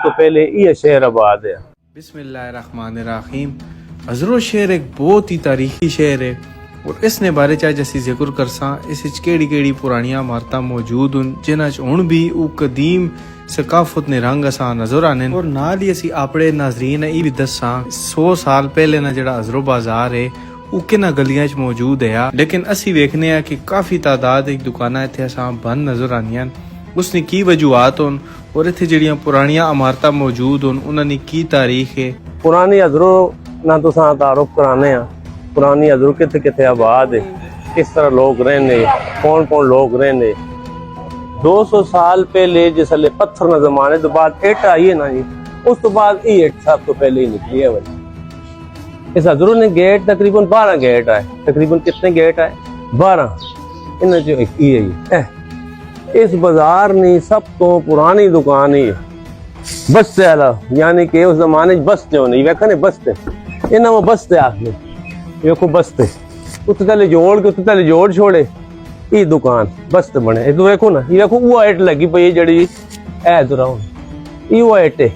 तो पहले ये शहर आबाद है। बिस्मिल्लाहिर्रहमानिर्रहीम। अजरो शहर एक बहुत ही तारीखी शहर है और इसने बारे चाहे असी जिक्र करसा इस केड़ी पुरानियां इमारतां मौजूद हन जिन्हां च हुण भी वो कदीम सकाफत ने रंग असा नजर आने और नाल ही असी अपने नाजरीन ये भी दसा 100 साल पहले ना जड़ा अजरो बाजार है वो किन्ना गलियां च मौजूद है, लेकिन असी वेखने हैं कि काफी तादाद एक दुकाना इत्थे असा बंद नजर आनियां। उसने की वजूहात होन और इत्थे जड़ियां पुरानियां इमारतां मौजूद होन उन्हां दी की तारीख है। पुरानी अजरो ना तुसां तारुफ कराने आ, पुरानी अजरो किथे किथे आबाद है, किस तरह लोग रहने, कौन कौन लोग रहने। 200 साल पहले जिसले पत्थर न जमाने तो बाद इट आई है ना जी, उस तो बाद ये इट सब तो पहले ही निकली है। भाई इस अजरू ने गेट तकरीबन 12 गेट आए, तकरीबन कितने गेट आए 12, इन्हें जो एक ही है। इस बाजार ने सब तो पुरानी दुकान ही है बस्ते वाला, यानी कि उस जमाने बस्ते होने वेखा ने बस्ते इन्हें वो बस्ते आखने वेखो बस्ते उत्ते तले जोड़ छोड़े ये दुकान बस्ते बने। ये तो वेखो ना, ये वेखो वो इट लगी पई जड़ी ऐ दुराउन ये वो इट है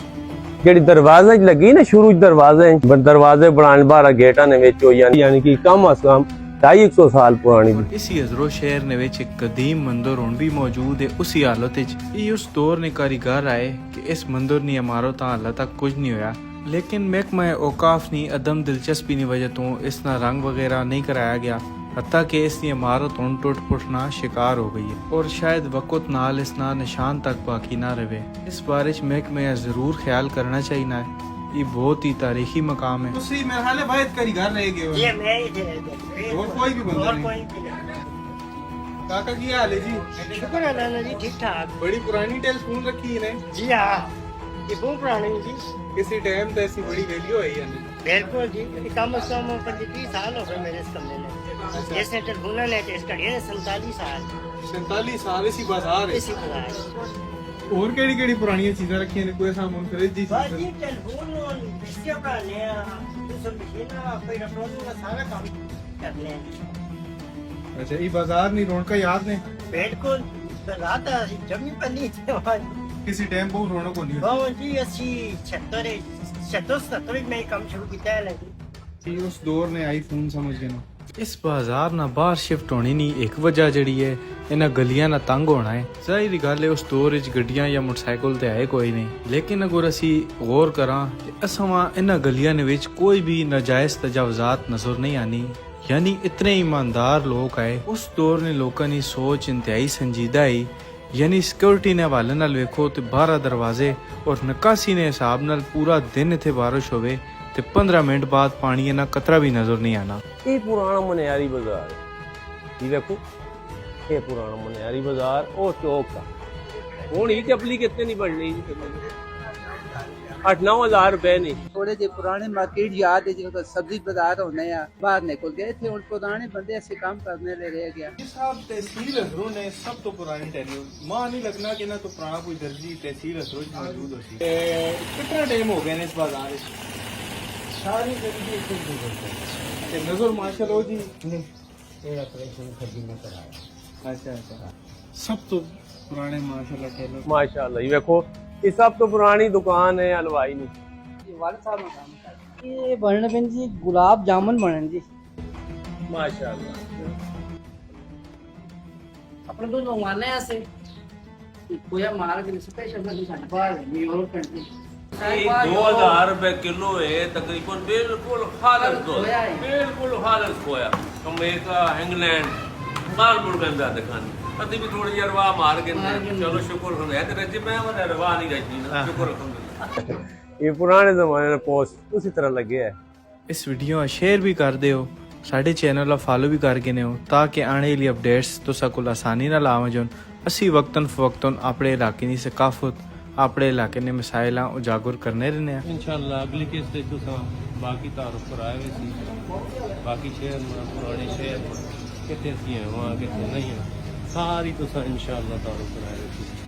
जड़ी दरवाजे लगी ना, शुरू दरवाजे बनाने 12 गेटा ने विच यानी कि कम अज कम 250 साल पुरानी। इसी अजरो शहर ने विच एक कदीम मंदिर हुण भी मौजूद है। उसी हालत ये उस दौर ने कारीगर आए कि इस मंदिर नी इमारत हाल तक कुछ नहीं होया, लेकिन महकमा औकाफ नी अदम दिलचस्पी की वजह तो इसना रंग वगैरह नहीं कराया गया, हत्ता कि इसकी इमारत हुण टुट फुटना शिकार हो गई है और शायद वक़्त नाल इसना निशान तक बाकी ना रहे। इस बारे च महकमे जरूर ख्याल करना चाहिए ना, ये बहुत ही तारीखी मकाम है। उसी मेरे हाल भाई कारीगर रह गए ये मैं ही थे और कोई भी बंदा नहीं। काका की हाल है जी? शुक्र है नाना जी, ठीक ठाक। बड़ी पुरानी टेलीफोन रखी है ने जी हाँ, ये बहुत पुरानी जी। किसी टाइम तो ऐसी बड़ी वैल्यू है यानी। बिल्कुल जी, कम से कम 25 साल हो गए मेरे इस कमरे में। जैसे टेलीफोन ने इसका 47 साल 47 साल इसी बाजार है। इसी तरह और केड़ी पुरानी चीजें रखी हैं कोई सामान फ्रिज जी बस ये टेलीफोन इसके बनाने दूसरा मशीन कोई इलेक्ट्रॉनिक का सारा काम करने हैं। अच्छा ये बाजार नहीं रौनक याद ने? बिल्कुल, तो रात जमी पनी थे वहाँ किसी टाइम बहुत रौनक होनी है। हाँ जी, 76 में काम शुरू किया है लगी। उस दौर ने आईफोन समझ गए ना। इस बाजार ना बाहर शिफ्ट होनी नहीं एक वजह जड़ी है इन्हां गलियां ना तंग होना है। जाहिर गल है उस दौर च गड्डियां या मोटरसाइकिल ते आए कोई नहीं, लेकिन अगर असी गौर करा असां इन्हां गलियां ने विच कोई भी नाजायज तजावुजात नजर नहीं आनी, यानी इतने ईमानदार लोग आए। उस दौर ने लोगों की सोच इंतहाई संजीदा है, यानी सिक्योरिटी ने हवाले नाल वेखो तो 12 दरवाजे और नकासी ने हिसाब नाल पूरा दिन इत्थे बारिश होवे ते 15 मिनट बाद पानी ना कतरा भी नजर नहीं आना। ये पुराना मनियारी बाजार है, ये देखो ये पुराना मनियारी बाजार और चौक का हूँ ही चपली कितने नहीं बढ़नी 8-9 हजार रुपए नहीं। थोड़े जे पुराने मार्केट याद है जो सब्जी बाजार होने या बाहर निकल गए थे और पुराने बंदे ऐसे काम करने ले रह गया। साहब तहसील अजरू ने सब तो पुरानी टेलीफोन मां नहीं लगना कि ना तो पुराना कोई दर्जी तहसील अजरू मौजूद होती। कितना टाइम हो गया इस बाजार सारी नजर माशाल्लाह जी अच्छा सब तो पुराने माशाल्लाह टेलर माशाल्लाह। ये देखो ये सब तो पुरानी दुकान है हलवाई नहीं। ये बनने पे जी गुलाब जामुन बने जी माशाल्लाह। अपने तो मंगवाने हैं ऐसे कोई मार के स्पेशल बाहर न्यूयॉर्क कंट्री 2000 रुपए किलो है तकरीबन, बिल्कुल खालिस खोया अमेरिका इंग्लैंड माल मुर्गा दिखानी अभी भी थोड़ी यार वाह मार के चलो शुक्र है ते रज मैं वाला रवा नहीं रजी ना शुक्र अल्हम्दुलिल्लाह। ये पुराने जमाने में पोस्ट उसी तरह लगे है। इस वीडियो शेयर भी कर दियो, साडे चैनल फॉलो भी करके ने हो ताकि आने वाली अपडेट्स तुसा कोल आसानी नाल आवन जोन। असी वक्तन फवक्तन अपने इलाके की सकाफत अपने इलाके ने मसाइल उजागर करने रहने हैं। इंशाअल्लाह अगली किस्त ते तुसा बाकी तारुफ कराए सी बाकी शहर पुराने शहर कितने सी हैं वहाँ कितने नहीं है सारी तुसा इंशाअल्लाह तारुफ कराए सी।